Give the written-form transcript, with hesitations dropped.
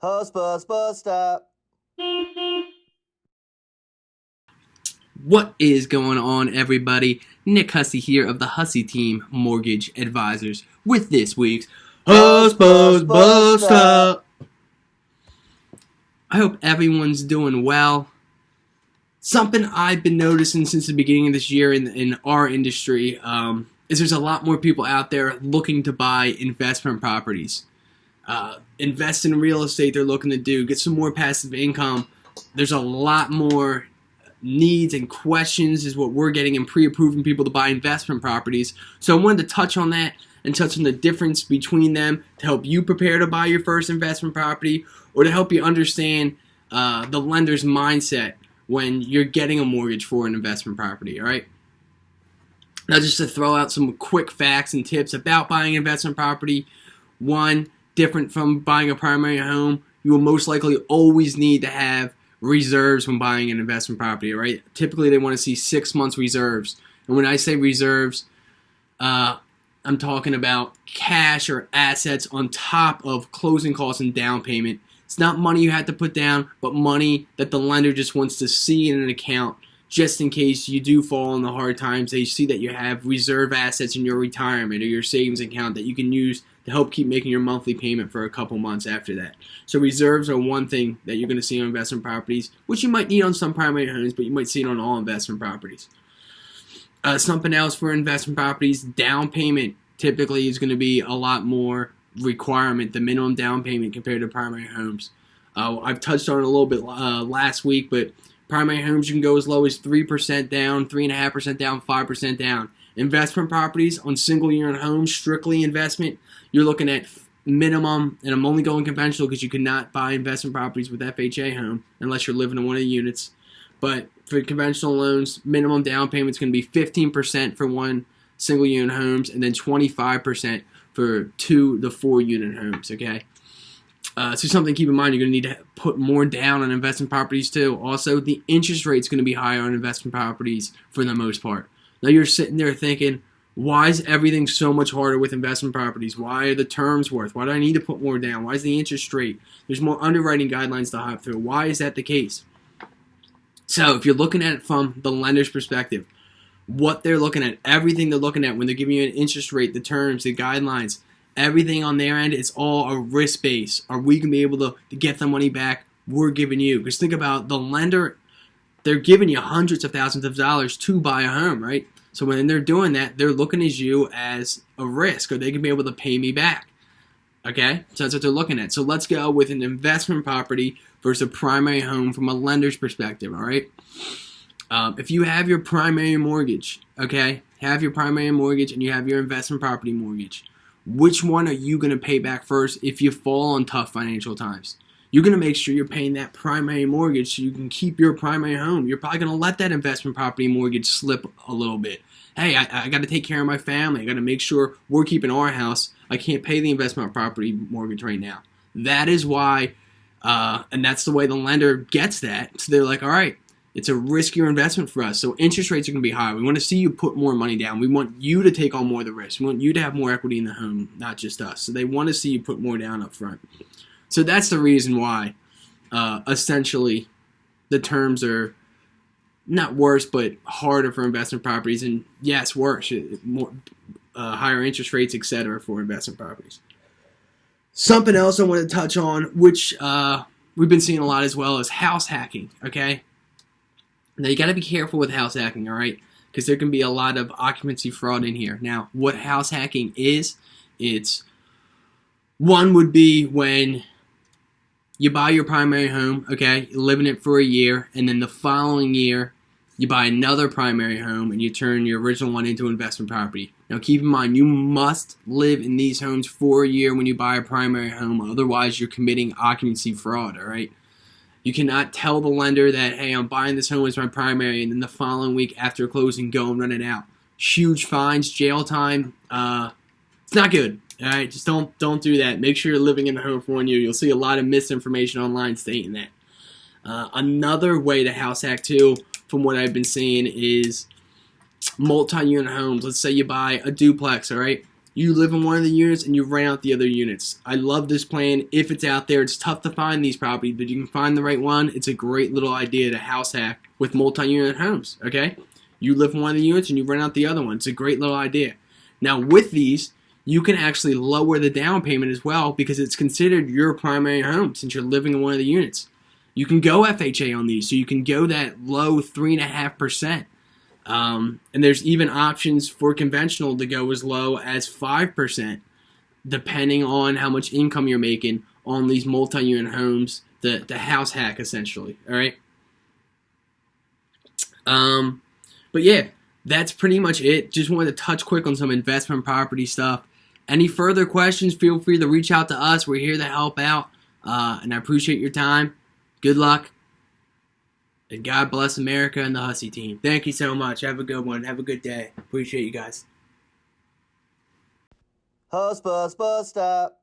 Hussbus bus stop. What is going on, everybody? Nick Hussey here of the Hussey Team Mortgage Advisors with this week's Hussbus bus stop. I hope everyone's doing well. Something I've been noticing since the beginning of this year in our industry is there's a lot more people out there looking to buy investment properties. Invest in real estate they're looking to do, get some more passive income. There's a lot more needs and questions is what we're getting in pre-approving people to buy investment properties. So I wanted to touch on that and touch on the difference between them to help you prepare to buy your first investment property or to help you understand the lender's mindset when you're getting a mortgage for an investment property, all right? Now, just to throw out some quick facts and tips about buying an investment property. One, different from buying a primary home, you will most likely always need to have reserves when buying an investment property, right? Typically, they want to see 6 months reserves. And when I say reserves, I'm talking about cash or assets on top of closing costs and down payment. It's not money you have to put down, but money that the lender just wants to see in an account just in case you do fall in the hard times. They see that you have reserve assets in your retirement or your savings account that you can use to help keep making your monthly payment for a couple months after that. So reserves are one thing that you're going to see on investment properties, which you might need on some primary homes, but you might see it on all investment properties. Something else for investment properties, down payment typically is going to be a lot more requirement, the minimum down payment compared to primary homes. I've touched on it a little bit last week, but primary homes you can go as low as 3% down, 3.5% down, 5% down. Investment properties on single unit homes, strictly investment, you're looking at minimum, and I'm only going conventional because you cannot buy investment properties with FHA home unless you're living in one of the units. But for conventional loans, minimum down payment is going to be 15% for one single unit homes and then 25% for 2 to 4 unit homes, okay? So something to keep in mind, you're going to need to put more down on investment properties too. Also, the interest rate is going to be higher on investment properties for the most part. Now you're sitting there thinking, why is everything so much harder with investment properties? Why are the terms worth? Why do I need to put more down? Why is the interest rate? There's more underwriting guidelines to hop through. Why is that the case? So if you're looking at it from the lender's perspective, what they're looking at, everything they're looking at when they're giving you an interest rate, the terms, the guidelines, everything on their end is all a risk base. Are we going to be able to get the money back we're giving you? Because think about the lender, they're giving you hundreds of thousands of dollars to buy a home, right? So when they're doing that, they're looking at you as a risk. Are they going to be able to pay me back? Okay, so that's what they're looking at. So let's go with an investment property versus a primary home from a lender's perspective, all right? If you have your primary mortgage, okay, have your primary mortgage and you have your investment property mortgage, which one are you going to pay back first if you fall on tough financial times? You're going to make sure you're paying that primary mortgage so you can keep your primary home. You're probably going to let that investment property mortgage slip a little bit. Hey, I got to take care of my family. I got to make sure we're keeping our house. I can't pay the investment property mortgage right now. That is why, and that's the way the lender gets that. So they're like, all right, it's a riskier investment for us. So interest rates are going to be high. We want to see you put more money down. We want you to take on more of the risk. We want you to have more equity in the home, not just us. So they want to see you put more down up front. So that's the reason why, essentially, the terms are not worse, but harder for investment properties. And yes, worse, more higher interest rates, etc., for investment properties. Something else I want to touch on, which we've been seeing a lot as well, is house hacking. Okay, now you got to be careful with house hacking, all right? Because there can be a lot of occupancy fraud in here. Now, what house hacking is, it's one would be when you buy your primary home, okay, you live in it for a year, and then the following year, you buy another primary home, and you turn your original one into investment property. Now, keep in mind, you must live in these homes for a year when you buy a primary home. Otherwise, you're committing occupancy fraud, all right? You cannot tell the lender that, hey, I'm buying this home as my primary, and then the following week after closing, go and rent it out. Huge fines, jail time. It's not good. All right, just don't do that. Make sure you're living in the home for 1 year. You'll see a lot of misinformation online stating that. Another way to house hack too, from what I've been seeing, is multi-unit homes. Let's say you buy a duplex. All right, You live in one of the units and you rent out the other units. I love this plan. If it's out there, it's tough to find these properties, but you can find the right one. It's a great little idea to house hack with multi-unit homes, okay? You live in one of the units and you rent out the other one. It's a great little idea. Now, with these, you can actually lower the down payment as well because it's considered your primary home since you're living in one of the units. You can go FHA on these, so you can go that low 3.5%. And there's even options for conventional to go as low as 5%, depending on how much income you're making on these multi-unit homes, the house hack essentially. All right. But yeah, that's pretty much it. Just wanted to touch quick on some investment property stuff. Any further questions, feel free to reach out to us. We're here to help out, and I appreciate your time. Good luck. And God bless America and the Hussey team. Thank you so much. Have a good one. Have a good day. Appreciate you guys. Hussbus, bus stop.